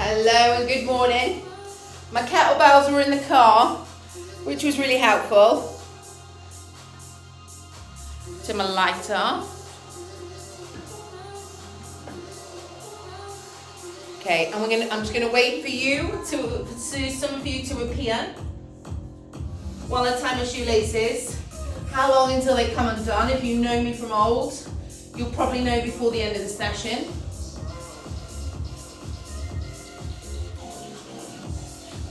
Hello and good morning. My kettlebells were in the car, which was really helpful. Turn my light off. Okay, and I'm just gonna wait for some of you to appear while I tie my shoelaces. How long until they come undone? If you know me from old, you'll probably know before the end of the session.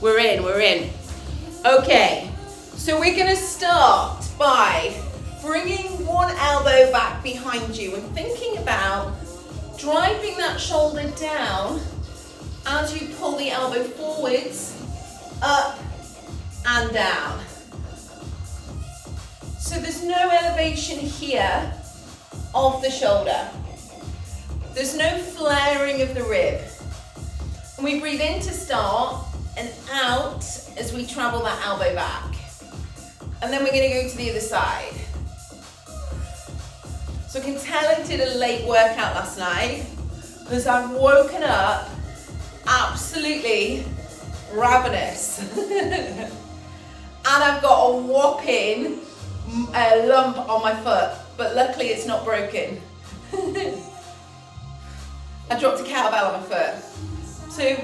We're in. Okay, so we're gonna start by bringing one elbow back behind you and thinking about driving that shoulder down as you pull the elbow forwards, up and down. So there's no elevation here of the shoulder. There's no flaring of the rib. And we breathe in to start and out as we travel that elbow back. And then we're going to go to the other side. So I can tell I did a late workout last night because I've woken up absolutely ravenous. And I've got a whopping lump on my foot, but luckily it's not broken. I dropped a kettlebell on my foot. So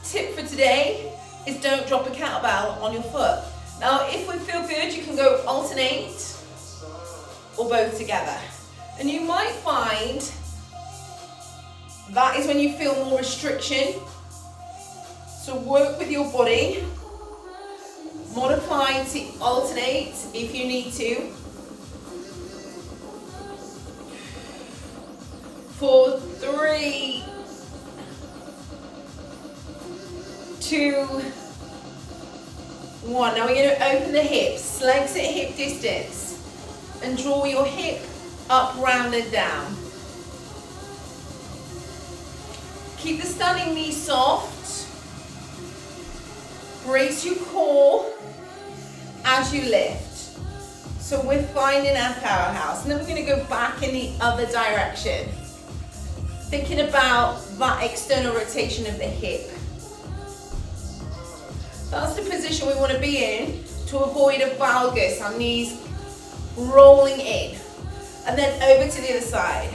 tip for today is don't drop a kettlebell on your foot. Now if we feel good, you can go alternate or both together. And you might find that is when you feel more restriction. So work with your body, modify to alternate if you need to. 4, 3, 2, 1. Now we're going to open the hips, legs at hip distance, and draw your hip up, round and down. Keep the standing knee soft. Brace your core as you lift. So we're finding our powerhouse. And then we're going to go back in the other direction. Thinking about that external rotation of the hip. That's the position we want to be in to avoid a valgus, our knees rolling in. And then over to the other side.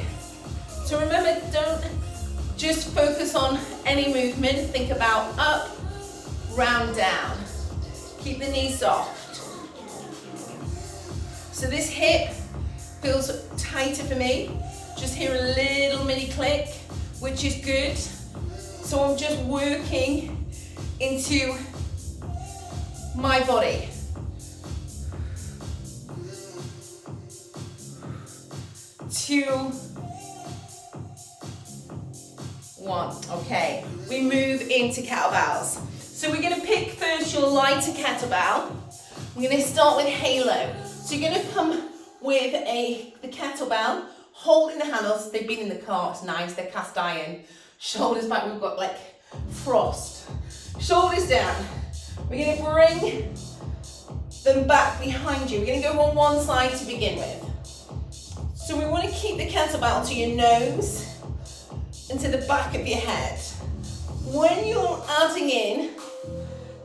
So remember, don't just focus on any movement. Think about up, round, down. Keep the knees soft. So this hip feels tighter for me. Just hear a little mini click, which is good. So I'm just working into my body. 2, 1. Okay, we move into kettlebells. So we're going to pick first your lighter kettlebell. We're going to start with halo. So you're going to come with the kettlebell, holding the handles. They've been in the car, it's nice, they're cast iron. Shoulders back, we've got like frost. Shoulders down. We're going to bring them back behind you. We're going to go on one side to begin with. So we want to keep the kettlebell to your nose and to the back of your head. When you're adding in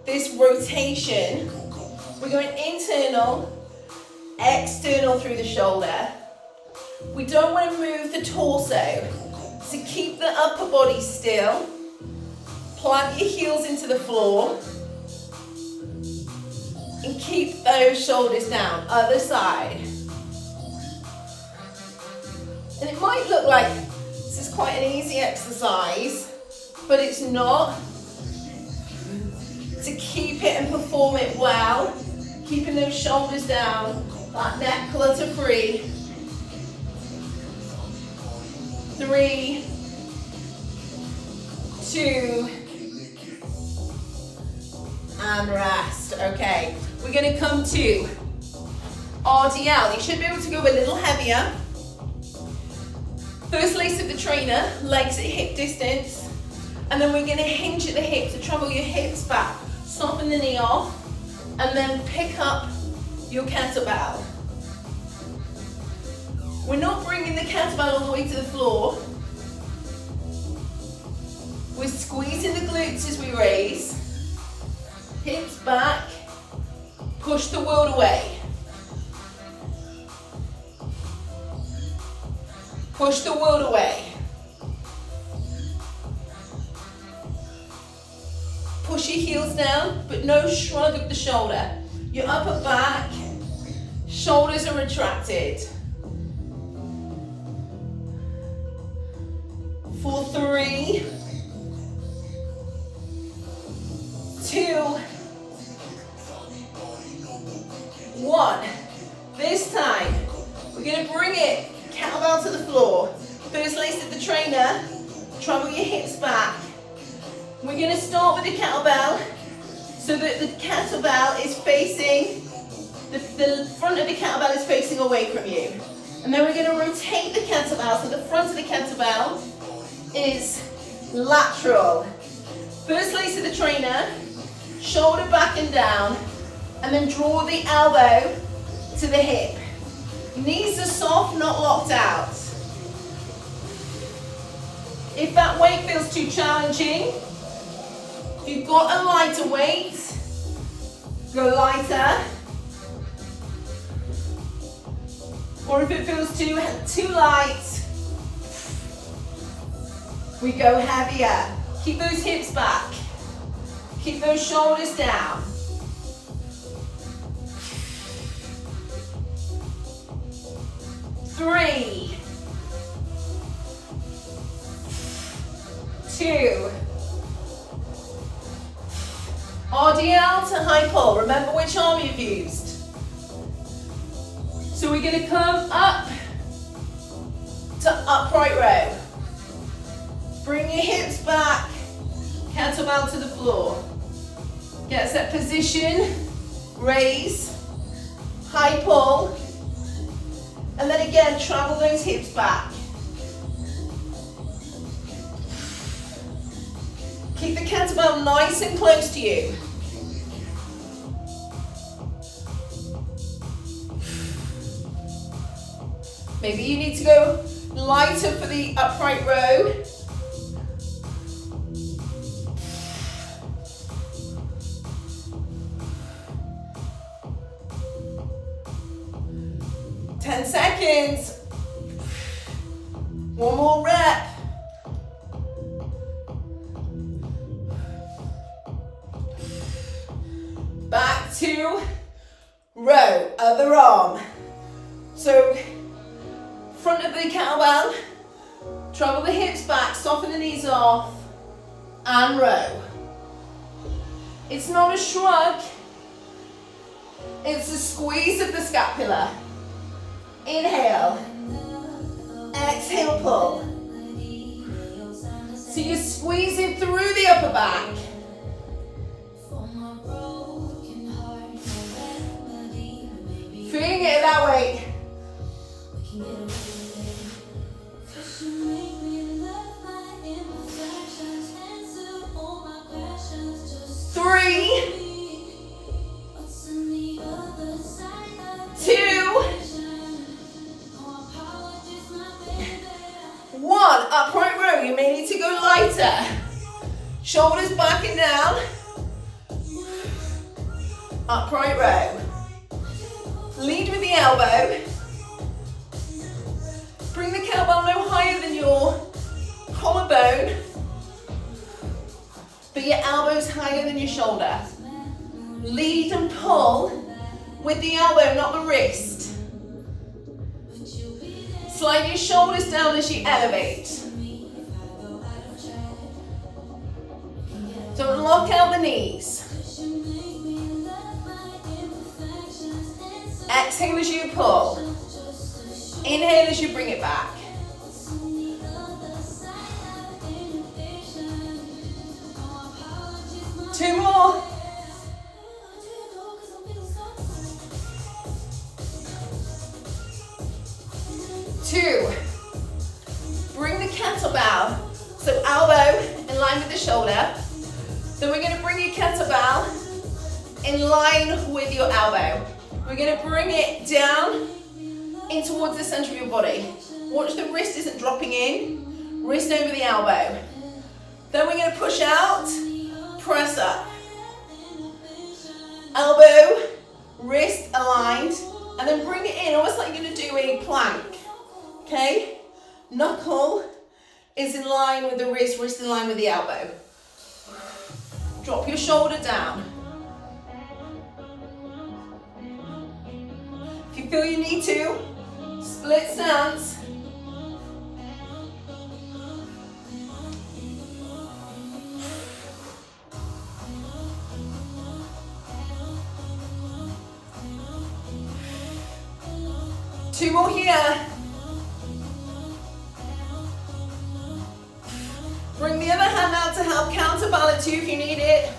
this rotation, we're going internal, external through the shoulder. We don't want to move the torso, so keep the upper body still. Plant your heels into the floor and keep those shoulders down. Other side. And it might look like this is quite an easy exercise, but it's not. To keep it and perform it well, keeping those shoulders down, that neck clutter free. 3, 2, and rest. Okay, we're going to come to RDL. You should be able to go a little heavier. First lace of the trainer, legs at hip distance, and then we're going to hinge at the hips to travel your hips back. Soften the knee off, and then pick up your kettlebell. We're not bringing the kettlebell all the way to the floor. We're squeezing the glutes glutes as we raise. Hips back. Push the world away. Push the world away. Push your heels down, but no shrug of the shoulder. Your upper back, shoulders are retracted. For 3, 2, 1. This time, we're going to bring it kettlebell to the floor. First lace at the trainer, travel your hips back. We're going to start with the kettlebell so that the kettlebell is facing, the front of the kettlebell is facing away from you. And then we're going to rotate the kettlebell so the front of the kettlebell is lateral. First lace of the trainer, shoulder back and down, and then draw the elbow to the hip. Knees are soft, not locked out. If that weight feels too challenging, if you've got a lighter weight, go lighter. Or if it feels too light, we go heavier. Keep those hips back. Keep those shoulders down. 3, 2, RDL to high pull. Remember which arm you've used. So we're going to come up to upright row. Bring your hips back, kettlebell to the floor. Get set position, raise, high pull, and then again travel those hips back. Keep the kettlebell nice and close to you. Maybe you need to go lighter for the upright row. Seconds. One more rep. Back to row, other arm. So front of the kettlebell, travel the hips back, soften the knees off, and row. It's not a shrug, it's a squeeze of the scapula. Inhale, exhale, pull. So you're squeezing through the upper back. Feeling it that way. 3, 2, 1. Upright row. You may need to go lighter. Shoulders back and down. Upright row. Lead with the elbow. Bring the kettlebell no higher than your collarbone, but your elbow's higher than your shoulder. Lead and pull with the elbow, not the wrist. Slide your shoulders down as you elevate. Don't lock out the knees. Exhale as you pull. Inhale as you bring it back. Two more. Two. Bring the kettlebell, so elbow in line with the shoulder. Then we're going to bring your kettlebell in line with your elbow. We're going to bring it down in towards the center of your body. Watch the wrist isn't dropping in. Wrist over the elbow. Then we're going to push out press up. Elbow, wrist aligned, and then bring it in, almost like you're going to do a plank. Okay? Knuckle is in line with the wrist, wrist in line with the elbow. Drop your shoulder down. If you feel you need to, split stance. Two more here. Bring the other hand out to help counterbalance you if you need it.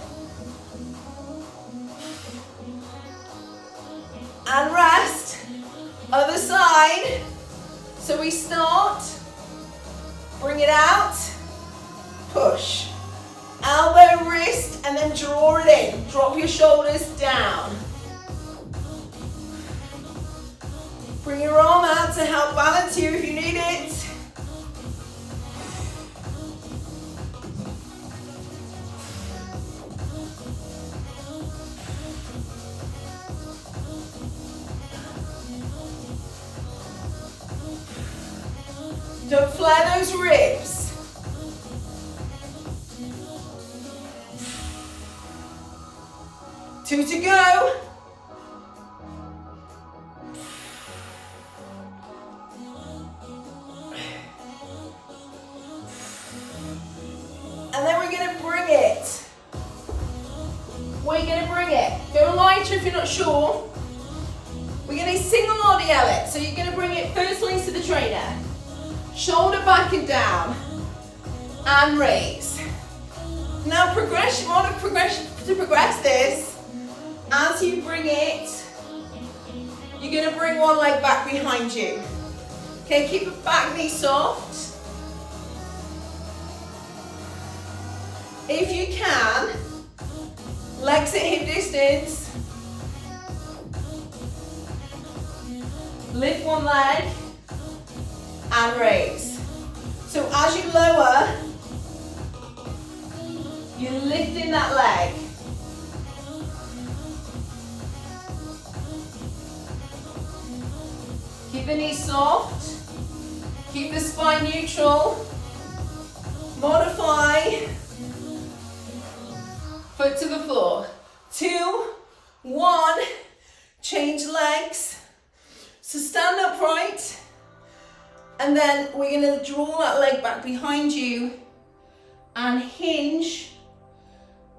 And rest. Other side. So we start. Bring it out. Push. Elbow, wrist, and then draw it in. Drop your shoulders down. Bring your arm out to help balance you if you need it. Don't flare those ribs. Two to go. And then we're going to bring it. We're going to bring it. Go lighter if you're not sure. We're going to single RDL it. So you're going to bring it firstly to the trainer. Shoulder back and down. And raise. Now progress. You want to progress this. As you bring it, you're going to bring one leg back behind you. Okay, keep the back knee soft. If you can, legs at hip distance. Lift one leg and raise. So as you lower, you're lifting that leg. Keep the knees soft. Keep the spine neutral. Modify. Foot to the floor. 2, 1. Change legs. So stand upright. And then we're going to draw that leg back behind you and hinge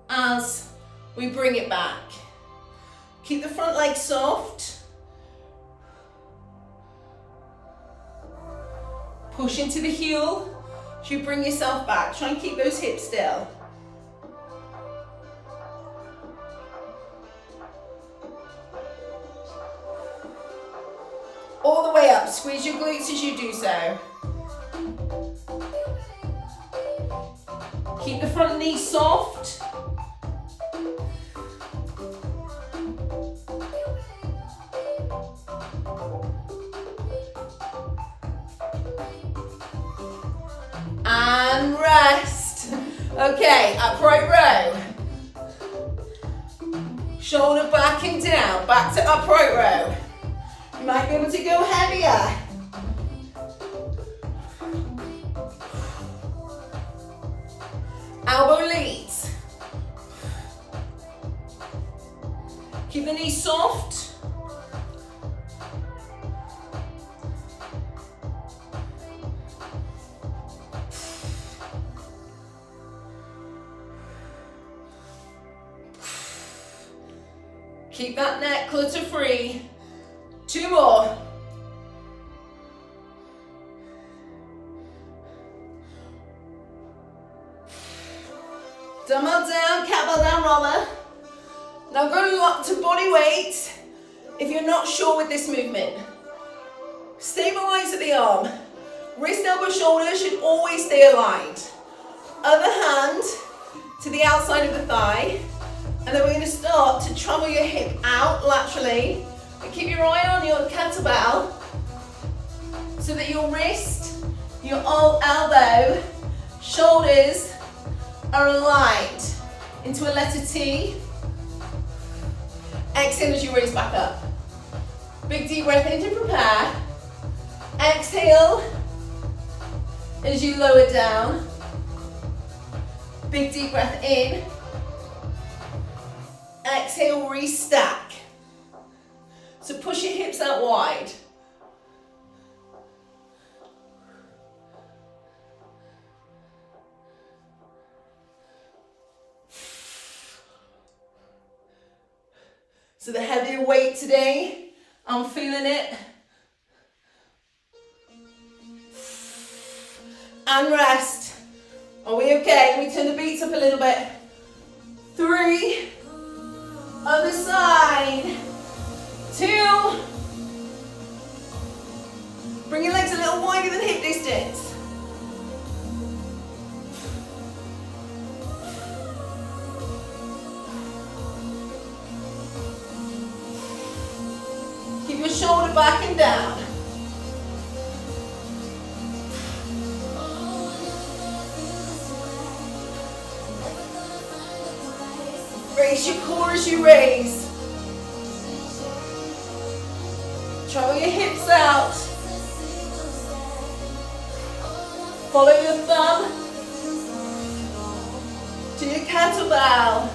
as we bring it back. Keep the front leg soft. Push into the heel as you bring yourself back. Try and keep those hips still. All the way up. Squeeze your glutes as you do so. Keep the front knee soft. And rest. Okay, upright row. Shoulder back and down. Back to upright row. You might be able to go heavier. Elbow leads. Keep the knees soft. Keep that neck clutter free. 2 more. Dumbbell down, kettlebell down roller. Now go to body weight if you're not sure with this movement. Stabilize at the arm. Wrist, elbow, shoulder should always stay aligned. Other hand to the outside of the thigh. And then we're going to start to travel your hip out laterally. And keep your eye on your kettlebell so that your wrist, your elbow, shoulders are aligned. into a letter T. Exhale as you raise back up. Big deep breath in to prepare. Exhale as you lower down. Big deep breath in. Exhale, restack. So push your hips out wide. So the heavier weight today, I'm feeling it. And rest. Are we okay? Let me turn the beats up a little bit. 3. Other side. 2. Bring your legs a little wider than hip distance. Keep your shoulder back and down. Brace your core as you raise. Travel your hips out. Follow your thumb to your kettlebell.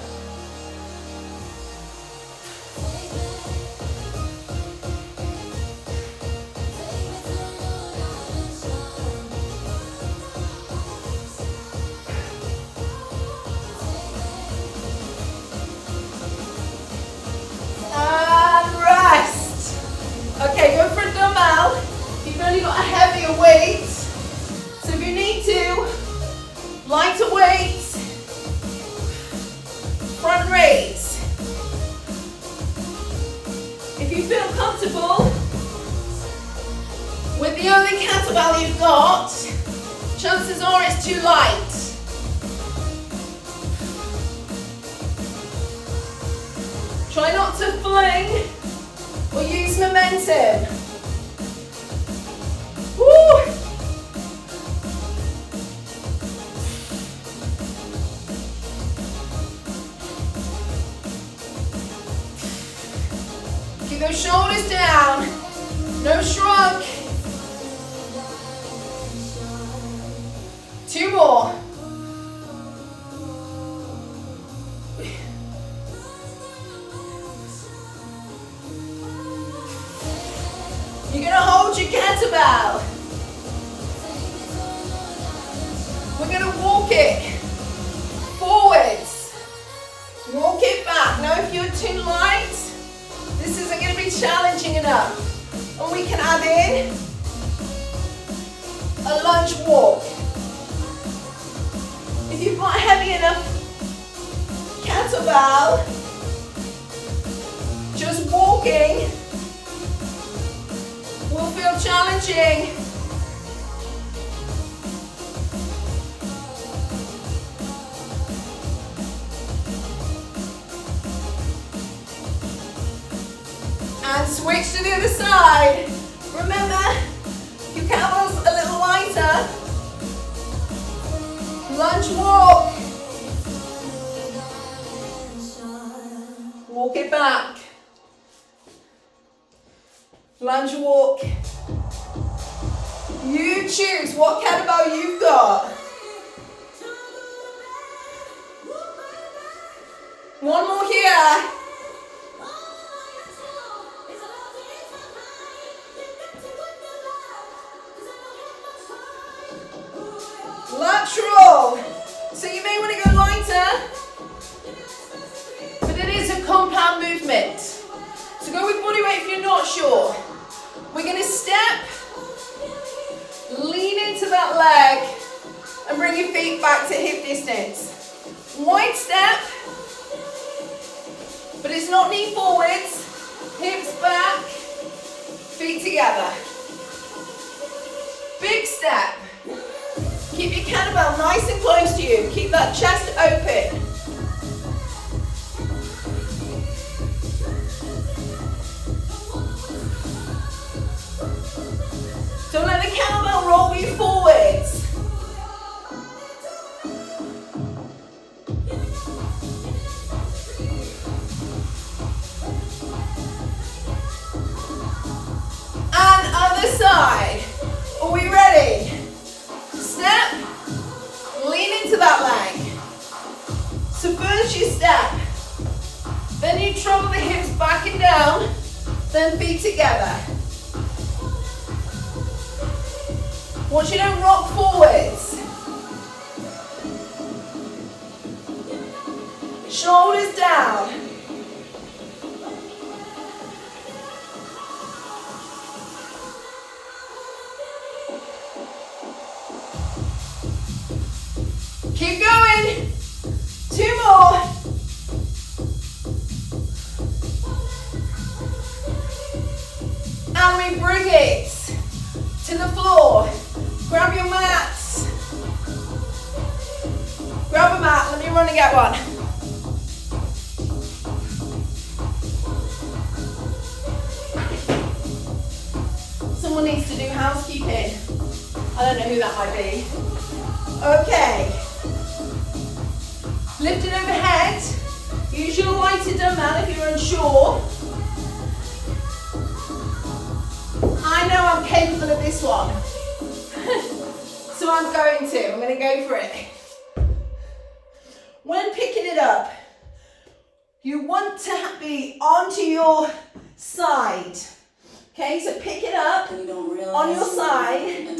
Okay, go for a dumbbell. You've only got a heavier weight. So if you need to, lighter weight, front raise. If you feel comfortable with the only kettlebell you've got, chances are it's too light. Try not to fling or use momentum. Woo! Keep those shoulders down. No shrug. 2 more. You're going to hold your kettlebell. We're going to walk it forwards. Walk it back. Now if you're too light, this isn't going to be challenging enough. And we can add in a lunge walk. If you've got a heavy enough kettlebell, just walking will feel challenging. And switch to the other side. Remember, your kettlebell's a little lighter. Lunge walk. Walk it back. Lunge walk. You choose what kettlebell you've got. One more here. Lateral. So you may want to go lighter, but it is a compound movement. So go with body weight if you're not sure. We're going to step, lean into that leg, and bring your feet back to hip distance. Wide step, but it's not knee forwards, hips back, feet together. Big step. Keep your kettlebell nice and close to you. Keep that chest open. Don't let the kettlebell roll you forwards. roll the hips back and down, then feet together. Watch you don't rock forwards. Shoulders down. Keep going. 2 more. And we bring it to the floor. Grab your mats. Grab a mat. Let me run and get one. Someone needs to do housekeeping. I don't know who that might be. Okay. Lift it overhead. Use your lighter dumbbell if you're unsure. I know I'm capable of this one. So I'm going to go for it. When picking it up, you want to be onto your side. Okay, so pick it up on your side and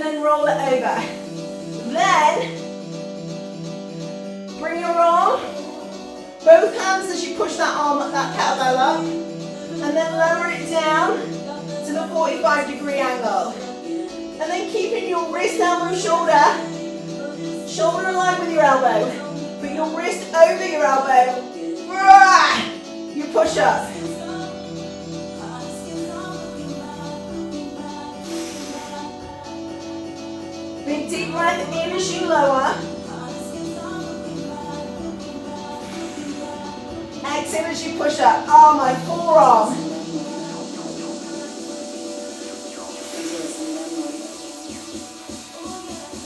then roll it over. Then bring your arm, both hands as you push that arm, that kettlebell up, and then lower it down to the 45-degree angle. And then keeping your wrist, elbow, shoulder aligned with your elbow. Put your wrist over your elbow. You push up. Big deep breath in as you lower. Exhale as you push up. Oh, my forearm.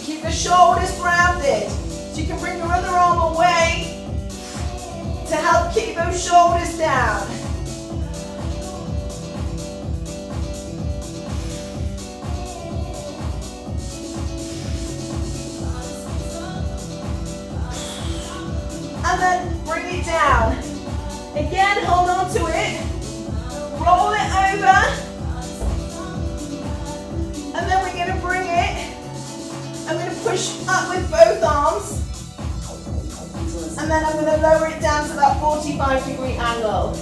Keep the shoulders grounded. So you can bring your other arm away to help keep those shoulders down. And then bring it down. Again, hold on to it. Roll it over. And then we're going to bring it. I'm going to push up with both arms. And then I'm going to lower it down to that 45-degree angle.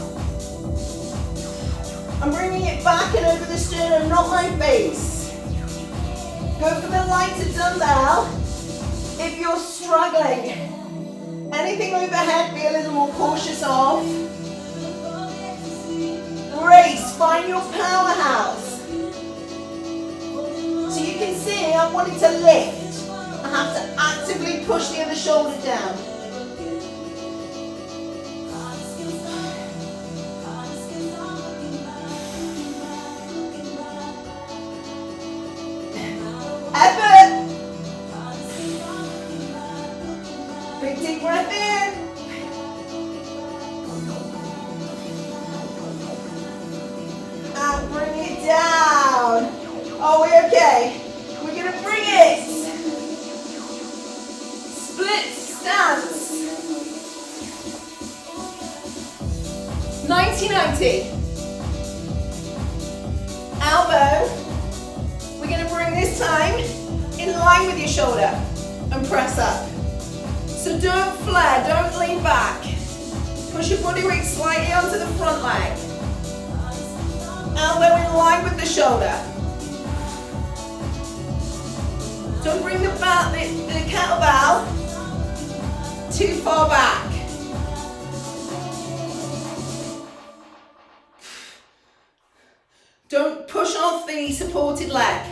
I'm bringing it back and over the sternum, not my face. Go for the lighter dumbbell if you're struggling. Anything overhead, be a little more cautious of. Brace, find your powerhouse. So you can see I'm wanting to lift. I have to actively push the other shoulder down. Effort. Big deep breath in. And bring it down. Are we okay? We're going to bring it. Split stance. 90-90. Elbow. We're going to bring this time in line with your shoulder and press up. So don't flare, don't lean back. Push your body weight slightly onto the front leg. Elbow in line with the shoulder. Don't bring the kettlebell too far back. Don't push off the supported leg.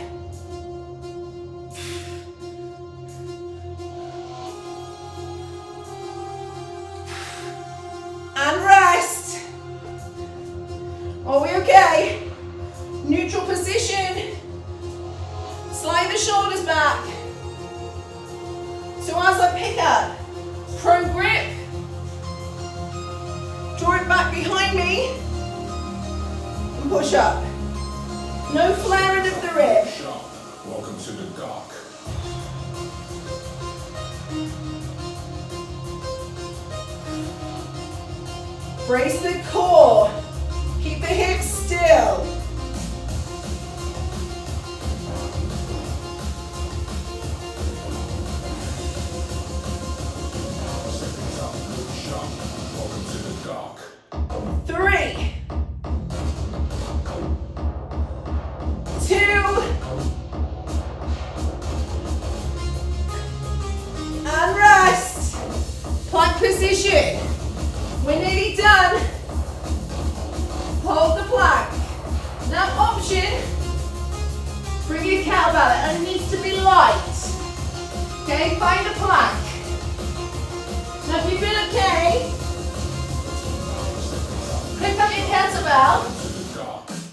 And rest. Are we okay? Neutral position. Slide the shoulders back. So as I pick up, pro grip. Draw it back behind me. And push up. No flaring of the rib. Welcome to the dark. Brace the core. Keep the hips still. Seconds up, look sharp. Welcome to the dark. 3, 2, and rest. Plank position. We're nearly done. Hold the plank. Now option, bring your kettlebell, and it needs to be light. Okay, find a plank. Now if you feel okay, pick up your kettlebell,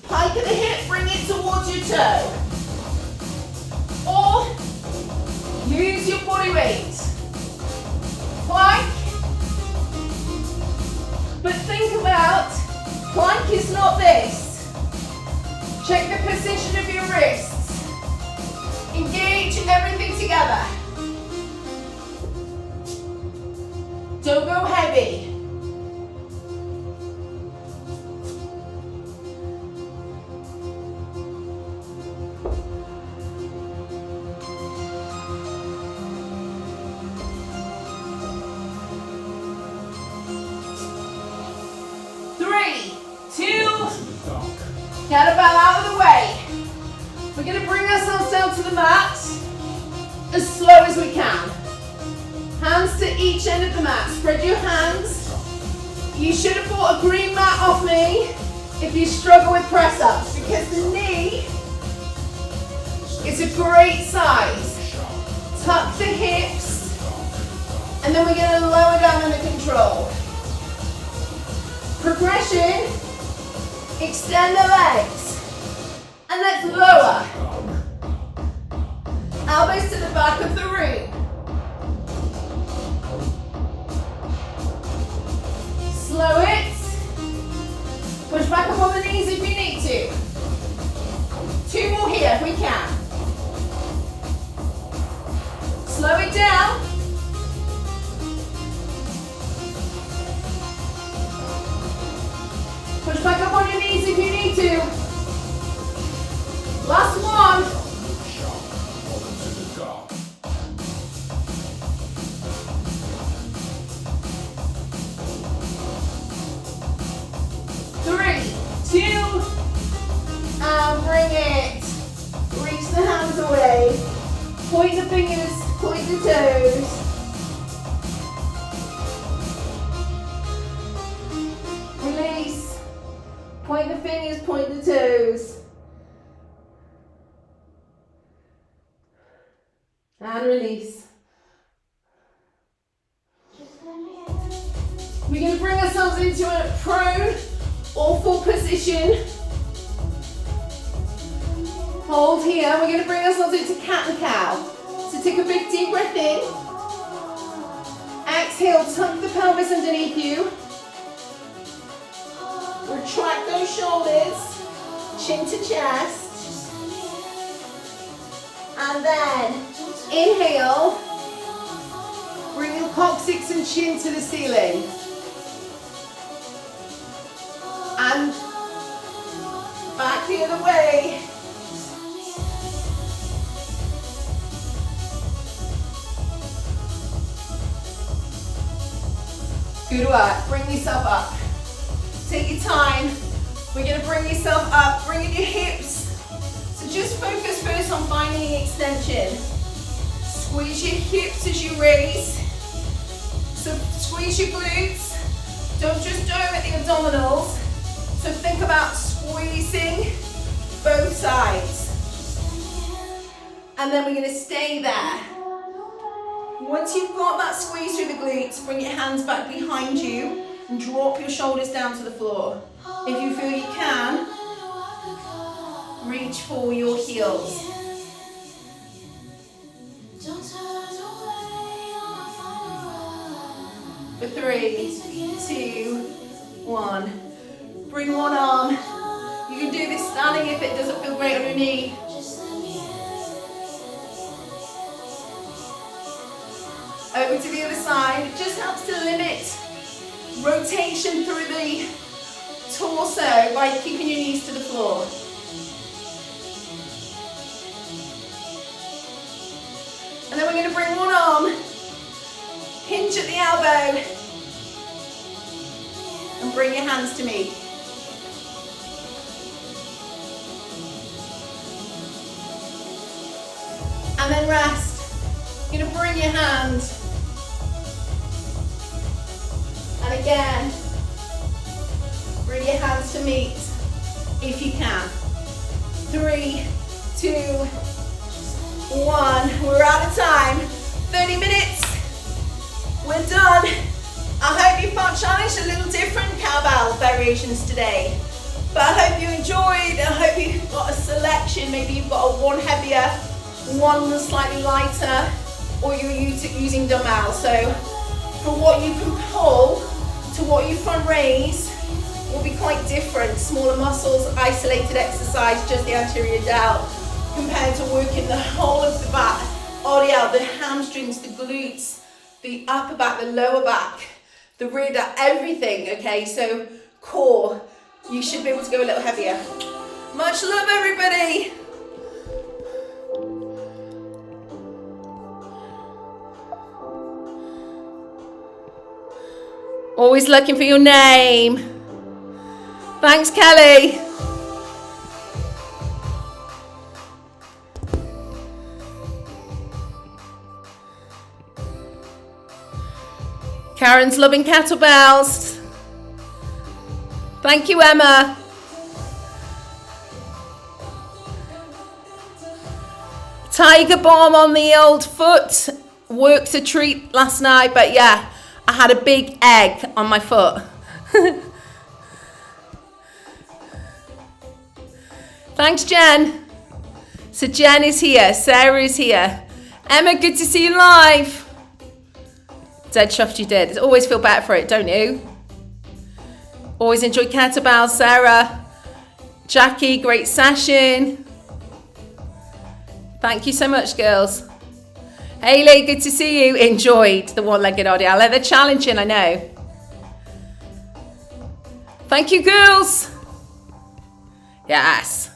pike at the hip, bring it towards your toe. Or use your body weight. Plank. But think about, plank is not this. Check the position of your wrists. Engage everything together. Don't go heavy. Kettlebell out of the way. We're going to bring ourselves down to the mat as slow as we can. Hands to each end of the mat. Spread your hands. You should have bought a green mat off me if you struggle with press-ups, because the knee is a great size. Tuck the hips, and then we're going to lower down under control. Progression. Extend the legs, and let's lower. Elbows to the back of the room. Slow it. Push back up on the knees if you need to. 2 more here if we can. Slow it down. Push back up on your knees if you need to. Last one. Welcome to the dark. 3, 2, and bring it. Reach the hands away. Point the fingers, point the toes. Release. Point the fingers, point the toes. And release. We're going to bring ourselves into a prone or full position. Hold here. We're going to bring ourselves into cat and cow. So take a big deep breath in. Exhale, tuck the pelvis underneath you. Retract those shoulders, chin to chest. And then inhale, bring your coccyx and chin to the ceiling. And back the other way. Good work, bring yourself up. Take your time. We're going to bring yourself up, bring in your hips. So just focus first on finding extension. Squeeze your hips as you raise. So squeeze your glutes. Don't just do it with the abdominals. So think about squeezing both sides. And then we're going to stay there. Once you've got that squeeze through the glutes, bring your hands back behind you and drop your shoulders down to the floor. If you feel you can, reach for your heels. For 3, 2, 1. Bring one arm. You can do this standing if it doesn't feel great on your knee. Over to the other side. It just helps to limit rotation through the torso by keeping your knees to the floor. And then we're going to bring one arm, hinge at the elbow, and bring your hands to me. And then rest. You're going to bring your hand. And again, bring your hands to meet if you can. 3, 2, 1. We're out of time. 30 minutes. We're done. I hope you found challenged a little different cowbell variations today. But I hope you enjoyed. I hope you've got a selection. Maybe you've got a one heavier, one slightly lighter, or you're using dumbbells. So for what you can pull to what you front raise will be quite different. Smaller muscles, isolated exercise, just the anterior delt, compared to working the whole of the back, RDL, the hamstrings, the glutes, the upper back, the lower back, the rear delt, everything, okay? So core, you should be able to go a little heavier. Much love, everybody. Always looking for your name. Thanks, Kelly. Karen's loving kettlebells. Thank you, Emma. Tiger bomb on the old foot. Worked a treat last night, but yeah, I had a big egg on my foot. Thanks, Jen. So Jen is here, Sarah is here. Emma, good to see you live. Dead chuffed you did. Always feel better for it, don't you? Always enjoy kettlebells, Sarah. Jackie, great session. Thank you so much, girls. Hayley, good to see you. Enjoyed the one-legged RDL. They're challenging, I know. Thank you, girls. Yes.